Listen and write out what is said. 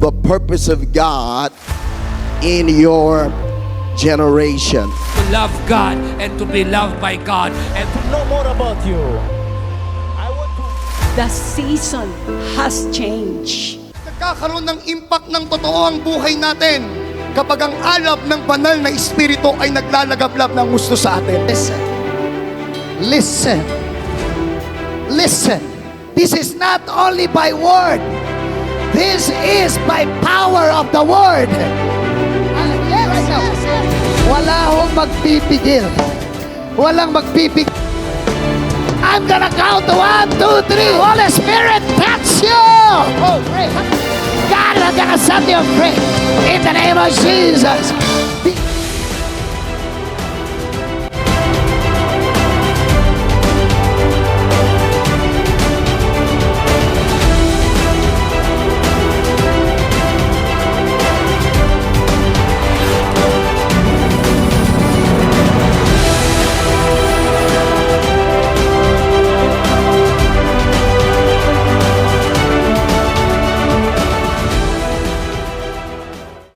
the purpose of God in your generation. To love God and to be loved by God and to know more about you. I want to... The season has changed. Nagkakaroon ng impact ng totoo ang buhay natin kapag ang alab ng banal na espiritu ay naglalagablab ng gusto sa atin. Listen. Listen. Listen. This is not only by word. This is by power of the word. Wala hong magpipigil. Walang magpipigil. I'm gonna count to 1, 2, 3. Holy Spirit, touch you. Oh, pray. God, I'm gonna set you free. In the name of Jesus.